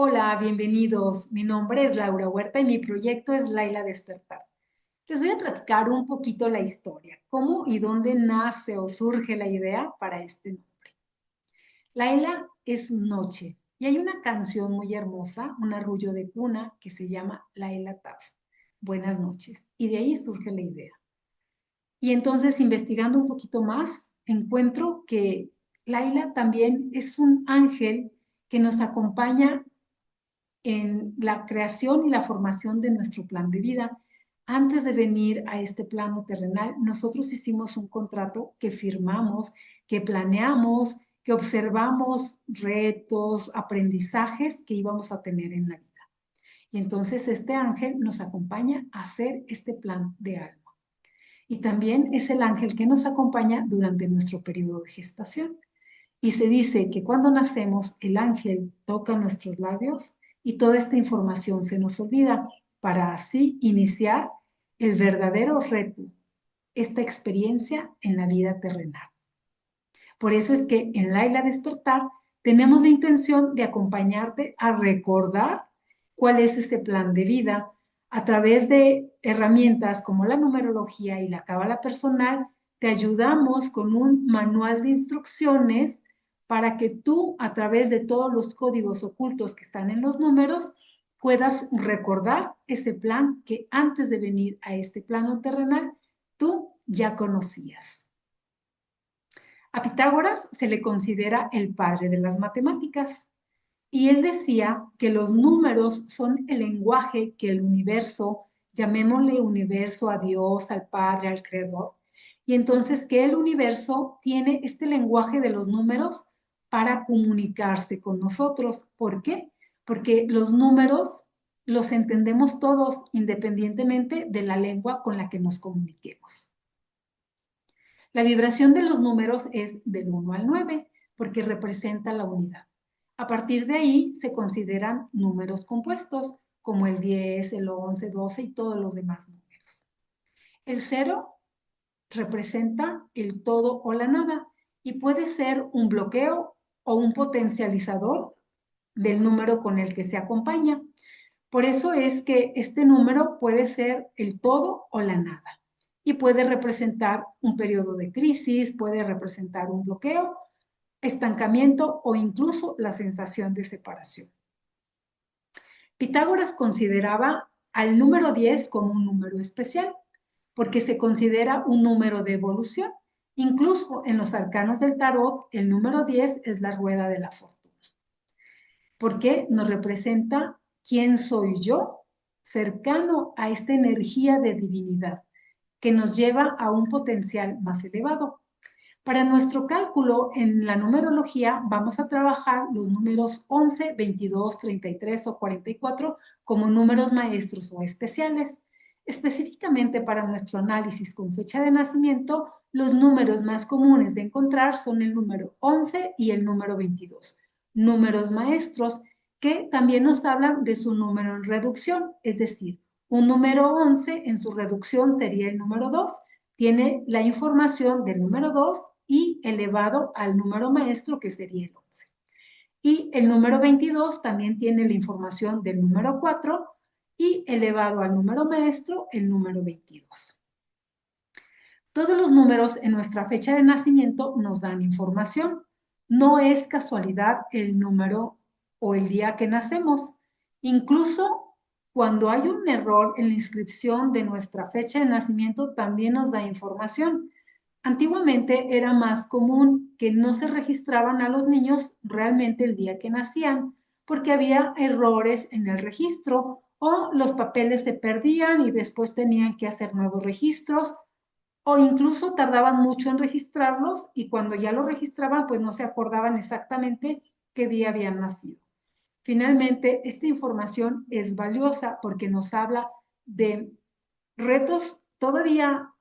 Hola, bienvenidos. Mi nombre es Laura Huerta y mi proyecto es Laila Despertar. Les voy a platicar un poquito la historia, cómo y dónde nace o surge la idea para este nombre. Laila es noche y hay una canción muy hermosa, un arrullo de cuna que se llama Laila Taf. Buenas noches. Y de ahí surge la idea. Y entonces, investigando un poquito más, encuentro que Laila también es un ángel que nos acompaña en la creación y la formación de nuestro plan de vida. Antes de venir a este plano terrenal, nosotros hicimos un contrato que firmamos, que planeamos, que observamos retos, aprendizajes que íbamos a tener en la vida. Y entonces este ángel nos acompaña a hacer este plan de alma. Y también es el ángel que nos acompaña durante nuestro periodo de gestación. Y se dice que cuando nacemos, el ángel toca nuestros labios y toda esta información se nos olvida para así iniciar el verdadero reto, esta experiencia en la vida terrenal. Por eso es que en Laila Despertar tenemos la intención de acompañarte a recordar cuál es ese plan de vida a través de herramientas como la numerología y la cábala personal. Te ayudamos con un manual de instrucciones para que tú, a través de todos los códigos ocultos que están en los números, puedas recordar ese plan que antes de venir a este plano terrenal tú ya conocías. A Pitágoras se le considera el padre de las matemáticas y él decía que los números son el lenguaje que el universo, llamémosle universo a Dios, al Padre, al Creador, y entonces que el universo tiene este lenguaje de los números para comunicarse con nosotros. ¿Por qué? Porque los números los entendemos todos independientemente de la lengua con la que nos comuniquemos. La vibración de los números es del 1 al 9 porque representa la unidad. A partir de ahí se consideran números compuestos como el 10, el 11, 12 y todos los demás números. El 0 representa el todo o la nada y puede ser un bloqueo o un potencializador del número con el que se acompaña. Por eso es que este número puede ser el todo o la nada y puede representar un periodo de crisis, puede representar un bloqueo, estancamiento o incluso la sensación de separación. Pitágoras consideraba al número 10 como un número especial porque se considera un número de evolución. Incluso en los arcanos del tarot, el número 10 es la rueda de la fortuna, porque nos representa quién soy yo, cercano a esta energía de divinidad que nos lleva a un potencial más elevado. Para nuestro cálculo en la numerología vamos a trabajar los números 11, 22, 33 o 44 como números maestros o especiales. Específicamente para nuestro análisis con fecha de nacimiento, los números más comunes de encontrar son el número 11 y el número 22. Números maestros que también nos hablan de su número en reducción, es decir, un número 11 en su reducción sería el número 2, tiene la información del número 2 y elevado al número maestro que sería el 11. Y el número 22 también tiene la información del número 4 y elevado al número maestro el número 22. Todos los números en nuestra fecha de nacimiento nos dan información. No es casualidad el número o el día que nacemos. Incluso cuando hay un error en la inscripción de nuestra fecha de nacimiento, también nos da información. Antiguamente era más común que no se registraban a los niños realmente el día que nacían, porque había errores en el registro o los papeles se perdían y después tenían que hacer nuevos registros o incluso tardaban mucho en registrarlos y cuando ya lo registraban, pues no se acordaban exactamente qué día habían nacido. Finalmente, esta información es valiosa porque nos habla de retos todavía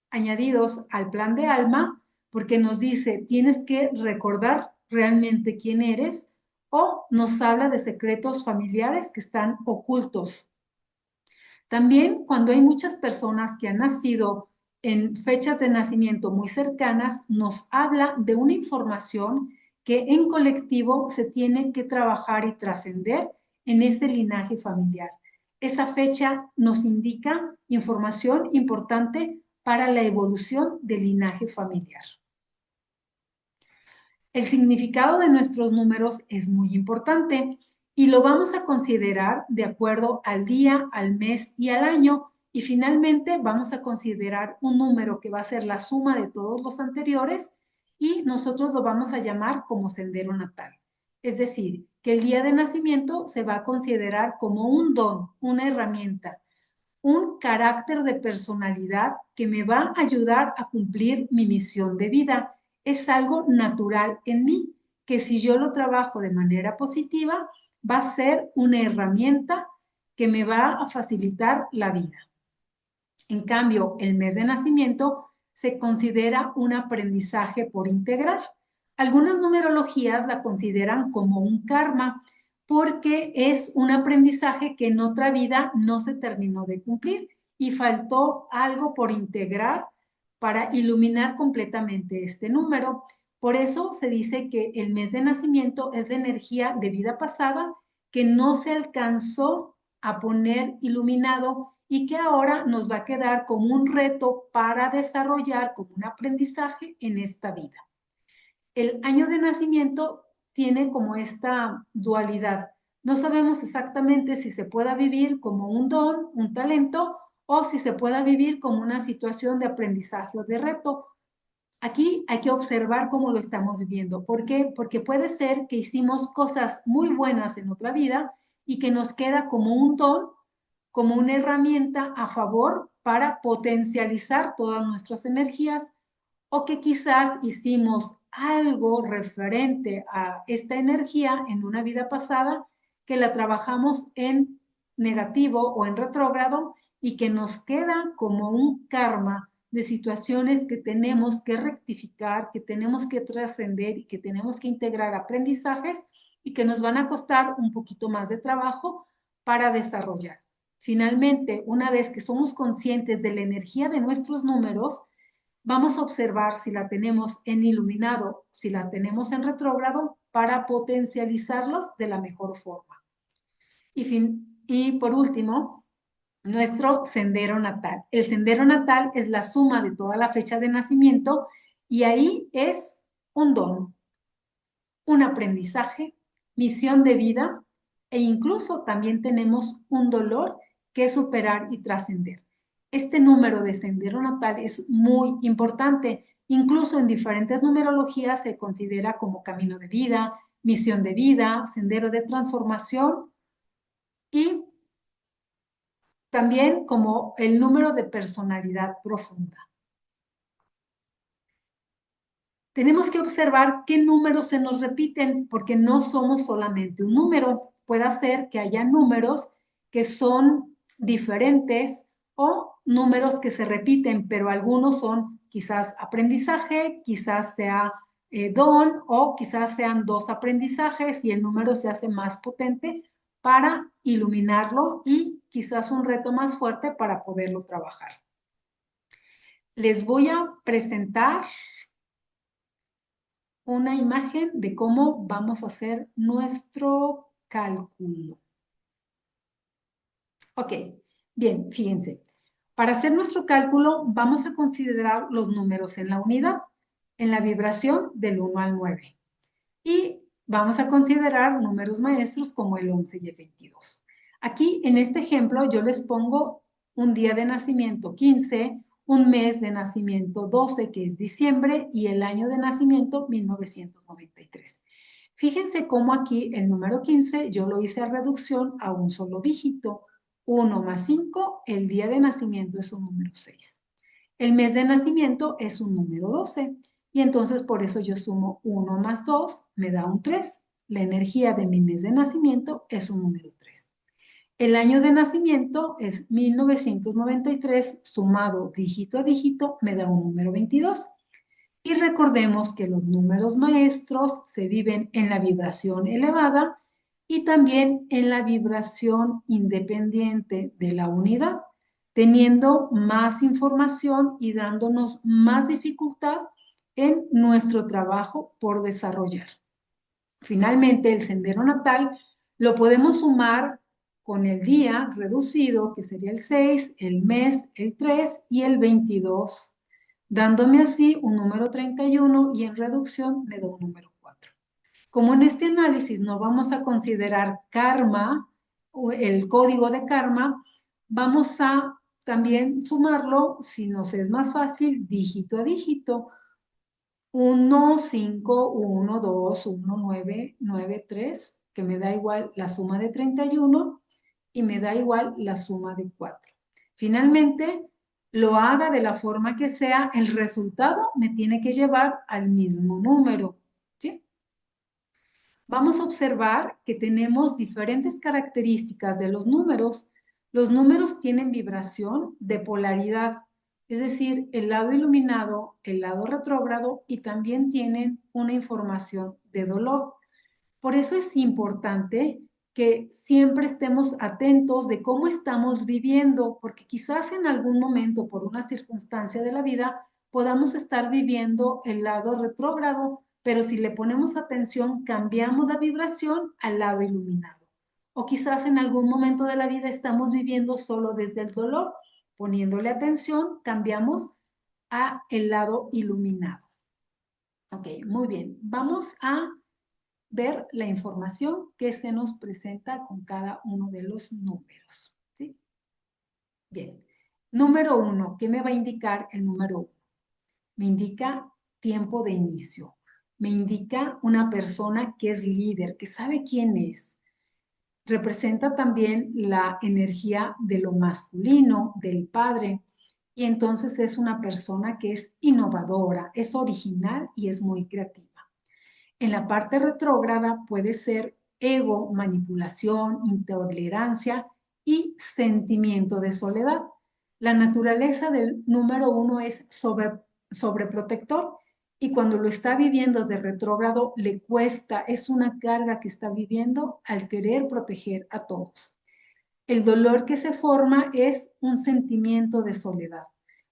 añadidos al plan de alma, porque nos dice, tienes que recordar realmente quién eres, o nos habla de secretos familiares que están ocultos. También cuando hay muchas personas que han nacido en fechas de nacimiento muy cercanas, nos habla de una información que en colectivo se tiene que trabajar y trascender en ese linaje familiar. Esa fecha nos indica información importante para la evolución del linaje familiar. El significado de nuestros números es muy importante y lo vamos a considerar de acuerdo al día, al mes y al año. Y finalmente vamos a considerar un número que va a ser la suma de todos los anteriores y nosotros lo vamos a llamar como sendero natal. Es decir, que el día de nacimiento se va a considerar como un don, una herramienta, un carácter de personalidad que me va a ayudar a cumplir mi misión de vida. Es algo natural en mí, que si yo lo trabajo de manera positiva, va a ser una herramienta que me va a facilitar la vida. En cambio, el mes de nacimiento se considera un aprendizaje por integrar. Algunas numerologías la consideran como un karma porque es un aprendizaje que en otra vida no se terminó de cumplir y faltó algo por integrar para iluminar completamente este número. Por eso se dice que el mes de nacimiento es la energía de vida pasada que no se alcanzó a poner iluminado y que ahora nos va a quedar como un reto para desarrollar como un aprendizaje en esta vida. El año de nacimiento tiene como esta dualidad. No sabemos exactamente si se pueda vivir como un don, un talento, o si se pueda vivir como una situación de aprendizaje o de reto. Aquí hay que observar cómo lo estamos viviendo. ¿Por qué? Porque puede ser que hicimos cosas muy buenas en otra vida y que nos queda como un don, como una herramienta a favor para potencializar todas nuestras energías, o que quizás hicimos algo referente a esta energía en una vida pasada que la trabajamos en negativo o en retrógrado y que nos queda como un karma de situaciones que tenemos que rectificar, que tenemos que trascender y que tenemos que integrar aprendizajes y que nos van a costar un poquito más de trabajo para desarrollar. Finalmente, una vez que somos conscientes de la energía de nuestros números, vamos a observar si la tenemos en iluminado, si la tenemos en retrógrado, para potencializarlos de la mejor forma. Y por último, nuestro sendero natal. El sendero natal es la suma de toda la fecha de nacimiento y ahí es un don, un aprendizaje, misión de vida e incluso también tenemos un dolor que superar y trascender. Este número de sendero natal es muy importante. Incluso en diferentes numerologías se considera como camino de vida, misión de vida, sendero de transformación y también como el número de personalidad profunda. Tenemos que observar qué números se nos repiten, porque no somos solamente un número. Puede ser que haya números que son diferentes o números que se repiten, pero algunos son quizás aprendizaje, quizás sea don o quizás sean dos aprendizajes y el número se hace más potente para iluminarlo y quizás un reto más fuerte para poderlo trabajar. Les voy a presentar una imagen de cómo vamos a hacer nuestro cálculo. Ok, bien, fíjense. Para hacer nuestro cálculo vamos a considerar los números en la unidad, en la vibración del 1 al 9. Y vamos a considerar números maestros como el 11 y el 22. Aquí en este ejemplo yo les pongo un día de nacimiento 15, un mes de nacimiento 12, que es diciembre, y el año de nacimiento 1993. Fíjense cómo aquí el número 15 yo lo hice a reducción a un solo dígito. 1 más 5, el día de nacimiento es un número 6. El mes de nacimiento es un número 12 y entonces por eso yo sumo 1 más 2, me da un 3. La energía de mi mes de nacimiento es un número 3. El año de nacimiento es 1993, sumado dígito a dígito, me da un número 22. Y recordemos que los números maestros se viven en la vibración elevada y también en la vibración independiente de la unidad, teniendo más información y dándonos más dificultad en nuestro trabajo por desarrollar. Finalmente, el sendero natal lo podemos sumar con el día reducido, que sería el 6, el mes, el 3 y el 22, dándome así un número 31 y en reducción me da un número 4. Como en este análisis no vamos a considerar karma o el código de karma, vamos a también sumarlo, si nos es más fácil, dígito a dígito. 1, 5, 1, 2, 1, 9, 9, 3, que me da igual la suma de 31 y me da igual la suma de 4. Finalmente, lo haga de la forma que sea, el resultado me tiene que llevar al mismo número, ¿sí? Vamos a observar que tenemos diferentes características de los números. Los números tienen vibración de polaridad, es decir, el lado iluminado, el lado retrógrado y también tienen una información de dolor. Por eso es importante que siempre estemos atentos de cómo estamos viviendo, porque quizás en algún momento, por una circunstancia de la vida, podamos estar viviendo el lado retrógrado, pero si le ponemos atención, cambiamos la vibración al lado iluminado. O quizás en algún momento de la vida estamos viviendo solo desde el dolor, poniéndole atención, cambiamos a el lado iluminado. Ok, muy bien. Vamos a ver la información que se nos presenta con cada uno de los números. ¿Sí? Bien. Número 1, ¿qué me va a indicar el número 1? Me indica tiempo de inicio. Me indica una persona que es líder, que sabe quién es. Representa también la energía de lo masculino, del padre. Y entonces es una persona que es innovadora, es original y es muy creativa. En la parte retrógrada puede ser ego, manipulación, intolerancia y sentimiento de soledad. La naturaleza del número 1 es sobreprotector y cuando lo está viviendo de retrógrado le cuesta, es una carga que está viviendo al querer proteger a todos. El dolor que se forma es un sentimiento de soledad.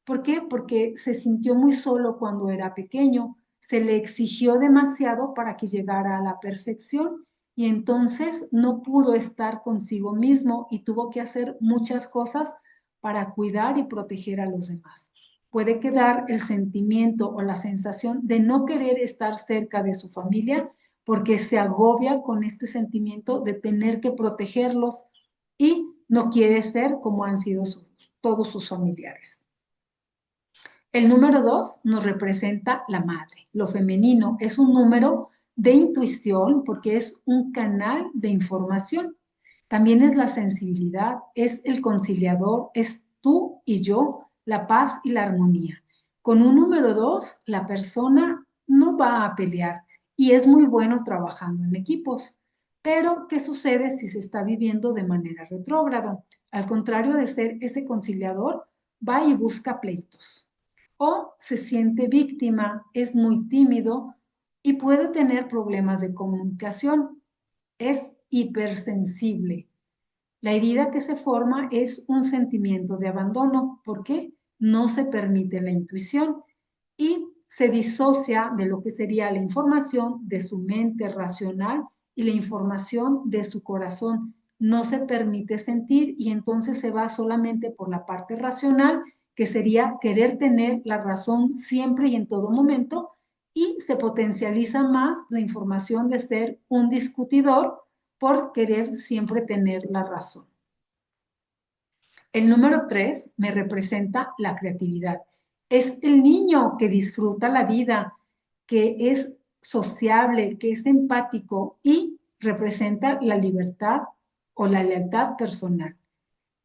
¿Por qué? Porque se sintió muy solo cuando era pequeño, se le exigió demasiado para que llegara a la perfección y entonces no pudo estar consigo mismo y tuvo que hacer muchas cosas para cuidar y proteger a los demás. Puede quedar el sentimiento o la sensación de no querer estar cerca de su familia porque se agobia con este sentimiento de tener que protegerlos y no quiere ser como han sido todos sus familiares. El número 2 nos representa la madre. Lo femenino es un número de intuición porque es un canal de información. También es la sensibilidad, es el conciliador, es tú y yo, la paz y la armonía. Con un número 2, la persona no va a pelear y es muy bueno trabajando en equipos. Pero, ¿qué sucede si se está viviendo de manera retrógrada? Al contrario de ser ese conciliador, va y busca pleitos o se siente víctima, es muy tímido y puede tener problemas de comunicación. Es hipersensible. La herida que se forma es un sentimiento de abandono. ¿Por qué? No se permite la intuición y se disocia de lo que sería la información de su mente racional y la información de su corazón. No se permite sentir y entonces se va solamente por la parte racional, que sería querer tener la razón siempre y en todo momento, y se potencializa más la información de ser un discutidor por querer siempre tener la razón. El número 3 me representa la creatividad. Es el niño que disfruta la vida, que es sociable, que es empático y representa la libertad o la lealtad personal.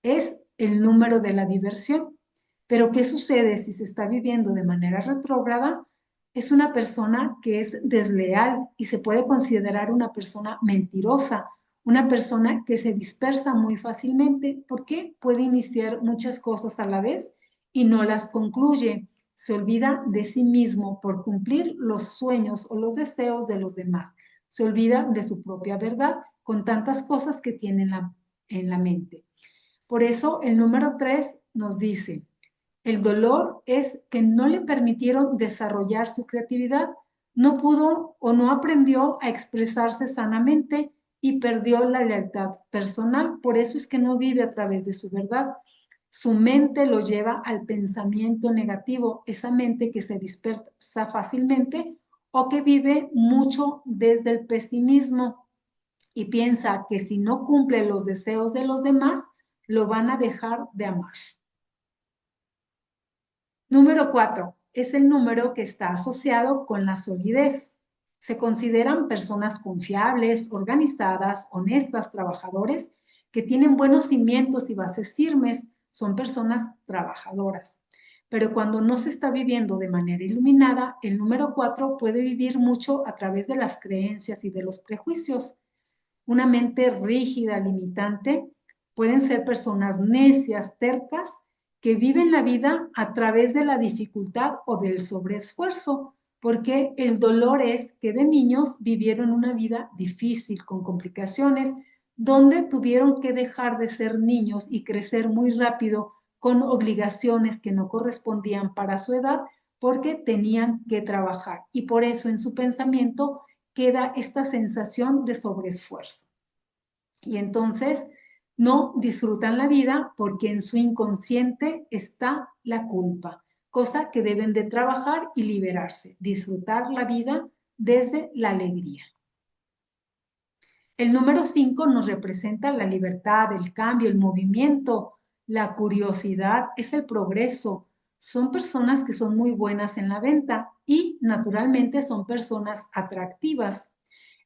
Es el número de la diversión. Pero ¿qué sucede si se está viviendo de manera retrógrada? Es una persona que es desleal y se puede considerar una persona mentirosa, una persona que se dispersa muy fácilmente porque puede iniciar muchas cosas a la vez y no las concluye. Se olvida de sí mismo por cumplir los sueños o los deseos de los demás. Se olvida de su propia verdad con tantas cosas que tiene en la mente. Por eso el número 3 nos dice, el dolor es que no le permitieron desarrollar su creatividad, no pudo o no aprendió a expresarse sanamente y perdió la lealtad personal. Por eso es que no vive a través de su verdad. Su mente lo lleva al pensamiento negativo, esa mente que se dispersa fácilmente o que vive mucho desde el pesimismo y piensa que si no cumple los deseos de los demás, lo van a dejar de amar. Número 4 es el número que está asociado con la solidez. Se consideran personas confiables, organizadas, honestas, trabajadores, que tienen buenos cimientos y bases firmes. Son personas trabajadoras. Pero cuando no se está viviendo de manera iluminada, el número 4 puede vivir mucho a través de las creencias y de los prejuicios. Una mente rígida, limitante, pueden ser personas necias, tercas, que viven la vida a través de la dificultad o del sobreesfuerzo, porque el dolor es que de niños vivieron una vida difícil, con complicaciones, donde tuvieron que dejar de ser niños y crecer muy rápido con obligaciones que no correspondían para su edad, porque tenían que trabajar. Y por eso en su pensamiento queda esta sensación de sobreesfuerzo. Y entonces no disfrutan la vida porque en su inconsciente está la culpa, cosa que deben de trabajar y liberarse, disfrutar la vida desde la alegría. El número 5 nos representa la libertad, el cambio, el movimiento, la curiosidad, es el progreso. Son personas que son muy buenas en la venta y naturalmente son personas atractivas.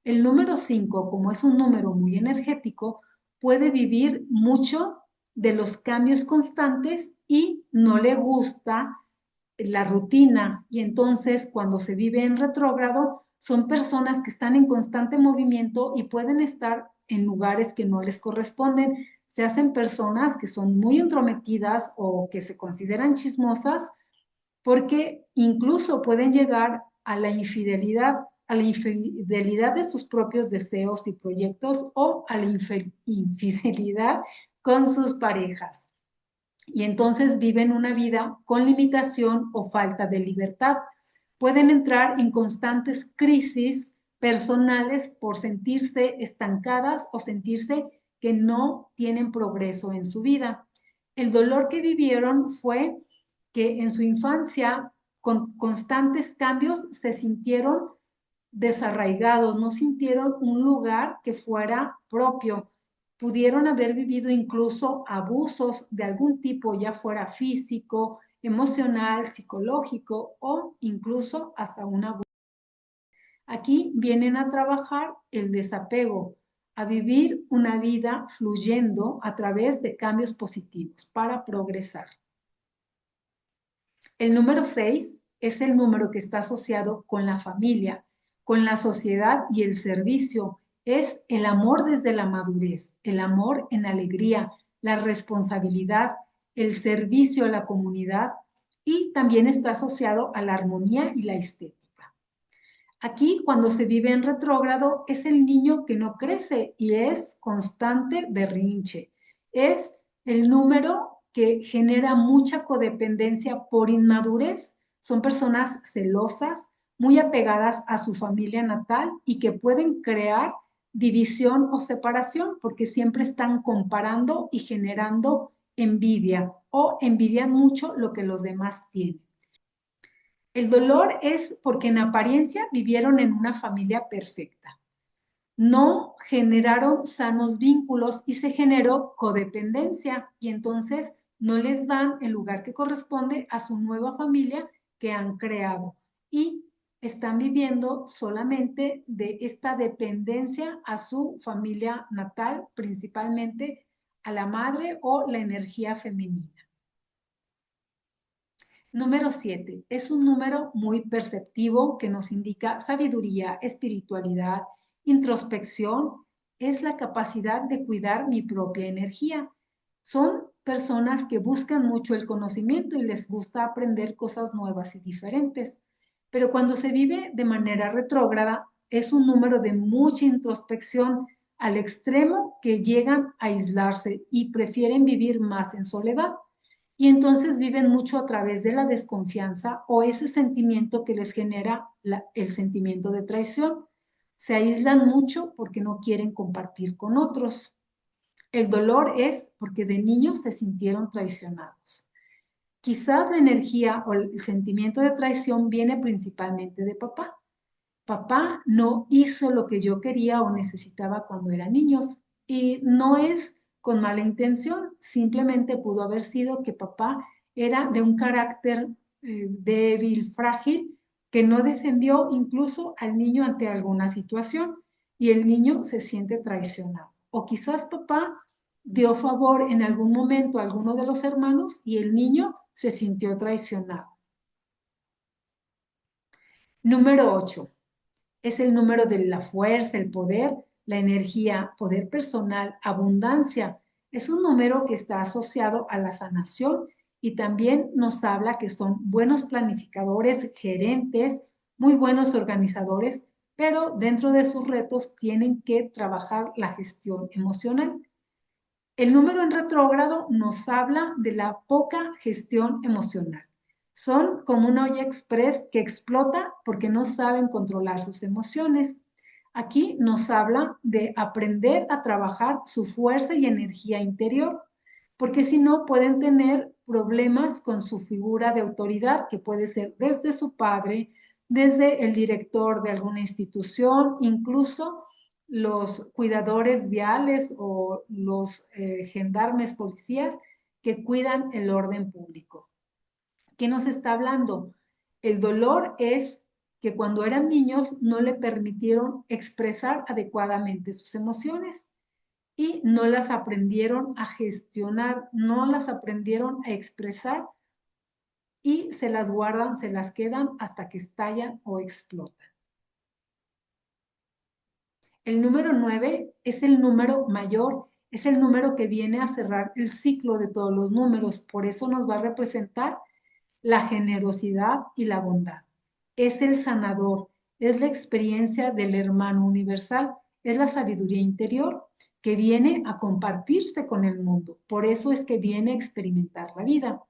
El número 5, como es un número muy energético, puede vivir mucho de los cambios constantes y no le gusta la rutina. Y entonces cuando se vive en retrógrado, son personas que están en constante movimiento y pueden estar en lugares que no les corresponden. Se hacen personas que son muy entrometidas o que se consideran chismosas porque incluso pueden llegar a la infidelidad de sus propios deseos y proyectos o a la infidelidad con sus parejas. Y entonces viven una vida con limitación o falta de libertad. Pueden entrar en constantes crisis personales por sentirse estancadas o sentirse que no tienen progreso en su vida. El dolor que vivieron fue que en su infancia, con constantes cambios, se sintieron desarraigados, no sintieron un lugar que fuera propio. Pudieron haber vivido incluso abusos de algún tipo, ya fuera físico, emocional, psicológico o incluso hasta un abuso. Aquí vienen a trabajar el desapego, a vivir una vida fluyendo a través de cambios positivos para progresar. El número 6 es el número que está asociado con la familia, con la sociedad y el servicio. Es el amor desde la madurez, el amor en alegría, la responsabilidad, el servicio a la comunidad y también está asociado a la armonía y la estética. Aquí, cuando se vive en retrógrado, es el niño que no crece y es constante berrinche. Es el número que genera mucha codependencia por inmadurez. Son personas celosas, muy apegadas a su familia natal y que pueden crear división o separación porque siempre están comparando y generando envidia o envidian mucho lo que los demás tienen. El dolor es porque en apariencia vivieron en una familia perfecta. No generaron sanos vínculos y se generó codependencia y entonces no les dan el lugar que corresponde a su nueva familia que han creado y están viviendo solamente de esta dependencia a su familia natal, principalmente a la madre o la energía femenina. Número 7 es un número muy perceptivo que nos indica sabiduría, espiritualidad, introspección. Es la capacidad de cuidar mi propia energía. Son personas que buscan mucho el conocimiento y les gusta aprender cosas nuevas y diferentes. Pero cuando se vive de manera retrógrada, es un número de mucha introspección al extremo que llegan a aislarse y prefieren vivir más en soledad. Y entonces viven mucho a través de la desconfianza o ese sentimiento que les genera el sentimiento de traición. Se aíslan mucho porque no quieren compartir con otros. El dolor es porque de niños se sintieron traicionados. Quizás la energía o el sentimiento de traición viene principalmente de papá. Papá no hizo lo que yo quería o necesitaba cuando eran niños. Y no es con mala intención, simplemente pudo haber sido que papá era de un carácter débil, frágil, que no defendió incluso al niño ante alguna situación y el niño se siente traicionado. O quizás papá dio favor en algún momento a alguno de los hermanos y el niño se sintió traicionado. Número 8. Es el número de la fuerza, el poder, la energía, poder personal, abundancia. Es un número que está asociado a la sanación y también nos habla que son buenos planificadores, gerentes, muy buenos organizadores, pero dentro de sus retos tienen que trabajar la gestión emocional. El número en retrógrado nos habla de la poca gestión emocional. Son como una olla express que explota porque no saben controlar sus emociones. Aquí nos habla de aprender a trabajar su fuerza y energía interior, porque si no pueden tener problemas con su figura de autoridad, que puede ser desde su padre, desde el director de alguna institución, incluso los cuidadores viales o los gendarmes policías que cuidan el orden público. ¿Qué nos está hablando? El dolor es que cuando eran niños no le permitieron expresar adecuadamente sus emociones y no las aprendieron a gestionar, no las aprendieron a expresar y se las guardan, se las quedan hasta que estallan o explotan. El número 9 es el número mayor, es el número que viene a cerrar el ciclo de todos los números, por eso nos va a representar la generosidad y la bondad. Es el sanador, es la experiencia del hermano universal, es la sabiduría interior que viene a compartirse con el mundo, por eso es que viene a experimentar la vida.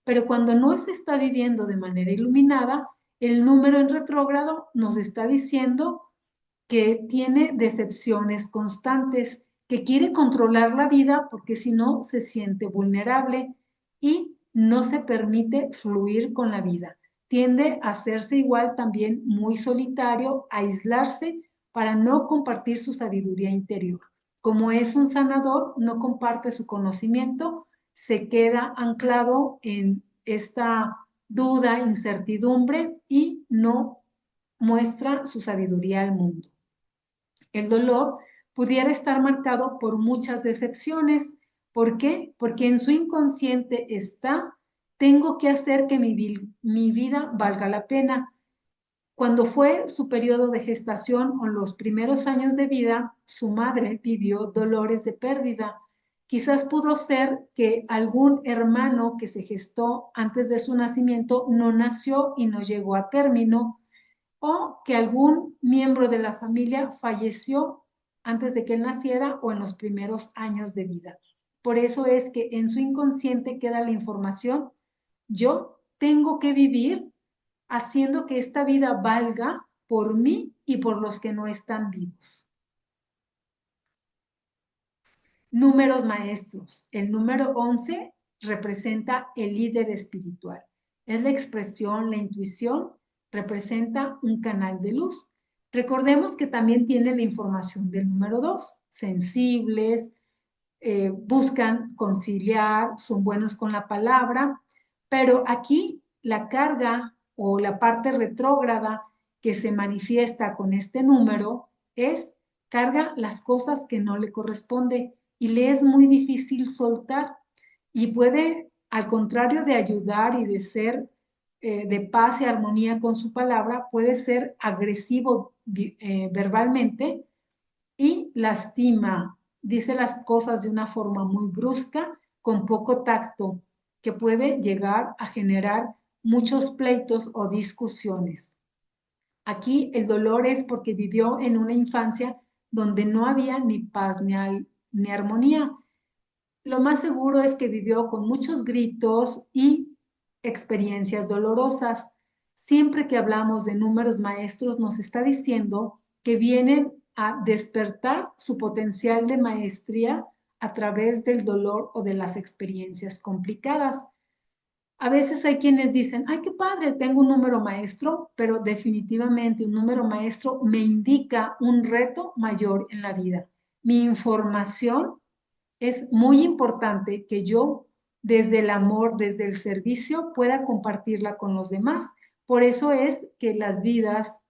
Pero cuando no se está viviendo de manera iluminada, el número en retrógrado nos está diciendo que tiene decepciones constantes, que quiere controlar la vida porque si no se siente vulnerable y no se permite fluir con la vida. Tiende a hacerse igual también muy solitario, a aislarse para no compartir su sabiduría interior. Como es un sanador, no comparte su conocimiento, se queda anclado en esta duda, incertidumbre y no muestra su sabiduría al mundo. El dolor pudiera estar marcado por muchas decepciones. ¿Por qué? Porque en su inconsciente está, tengo que hacer que mi vida valga la pena. Cuando fue su periodo de gestación o los primeros años de vida, su madre vivió dolores de pérdida. Quizás pudo ser que algún hermano que se gestó antes de su nacimiento no nació y no llegó a término o que algún miembro de la familia falleció antes de que él naciera o en los primeros años de vida. Por eso es que en su inconsciente queda la información, yo tengo que vivir haciendo que esta vida valga por mí y por los que no están vivos. Números maestros. El número 11 representa el líder espiritual. Es la expresión, la intuición, representa un canal de luz. Recordemos que también tiene la información del número 2, sensibles, buscan conciliar, son buenos con la palabra, pero aquí la carga o la parte retrógrada que se manifiesta con este número es carga las cosas que no le corresponde y le es muy difícil soltar y puede, al contrario de ayudar y de ser de paz y armonía con su palabra, puede ser agresivo verbalmente y lastima, dice las cosas de una forma muy brusca, con poco tacto, que puede llegar a generar muchos pleitos o discusiones. Aquí el dolor es porque vivió en una infancia donde no había ni paz ni armonía. lo más seguro es que vivió con muchos gritos y experiencias dolorosas. Siempre que hablamos de números maestros, nos está diciendo que vienen a despertar su potencial de maestría a través del dolor o de las experiencias complicadas. A veces hay quienes dicen, ay, qué padre, tengo un número maestro, pero definitivamente un número maestro me indica un reto mayor en la vida. Mi información es muy importante que yo, desde el amor, desde el servicio, pueda compartirla con los demás. Por eso es que las vidas,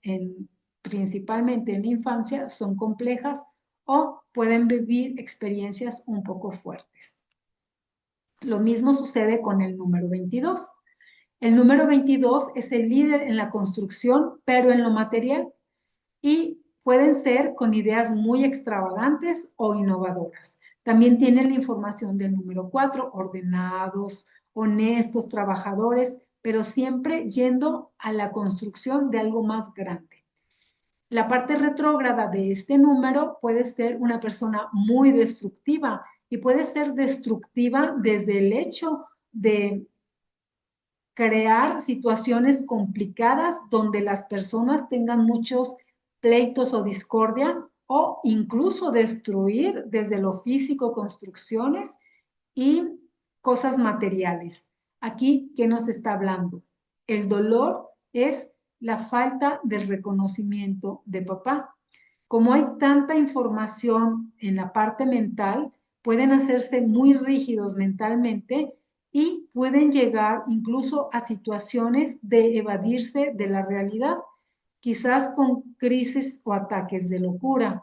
principalmente en la infancia, son complejas o pueden vivir experiencias un poco fuertes. Lo mismo sucede con el número 22. El número 22 es el líder en la construcción, pero en lo material, y pueden ser con ideas muy extravagantes o innovadoras. También tienen la información del número 4, ordenados, honestos, trabajadores, pero siempre yendo a la construcción de algo más grande. La parte retrógrada de este número puede ser una persona muy destructiva y puede ser destructiva desde el hecho de crear situaciones complicadas donde las personas tengan muchos pleitos o discordia o incluso destruir desde lo físico construcciones y cosas materiales. Aquí, ¿qué nos está hablando? El dolor es la falta del reconocimiento de papá. Como hay tanta información en la parte mental, pueden hacerse muy rígidos mentalmente y pueden llegar incluso a situaciones de evadirse de la realidad, quizás con crisis o ataques de locura.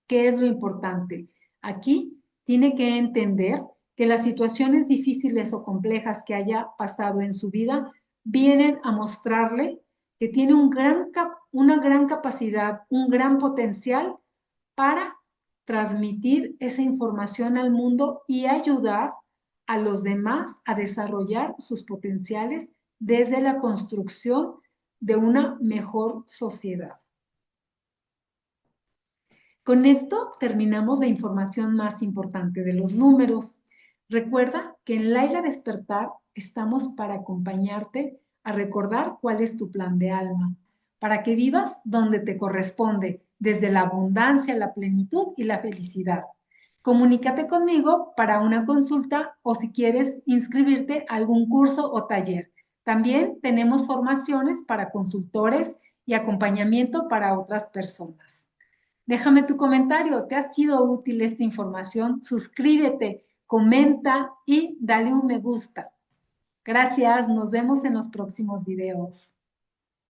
¿Qué es lo importante? Aquí tiene que entender que las situaciones difíciles o complejas que haya pasado en su vida vienen a mostrarle que tiene una gran capacidad, un gran potencial para transmitir esa información al mundo y ayudar a los demás a desarrollar sus potenciales desde la construcción de una mejor sociedad. Con esto terminamos la información más importante de los números. Recuerda que en Laila Despertar estamos para acompañarte a recordar cuál es tu plan de alma, para que vivas donde te corresponde, desde la abundancia, la plenitud y la felicidad. Comunícate conmigo para una consulta o si quieres inscribirte a algún curso o taller. También tenemos formaciones para consultores y acompañamiento para otras personas. Déjame tu comentario. ¿Te ha sido útil esta información? Suscríbete, comenta y dale un me gusta. Gracias. Nos vemos en los próximos videos.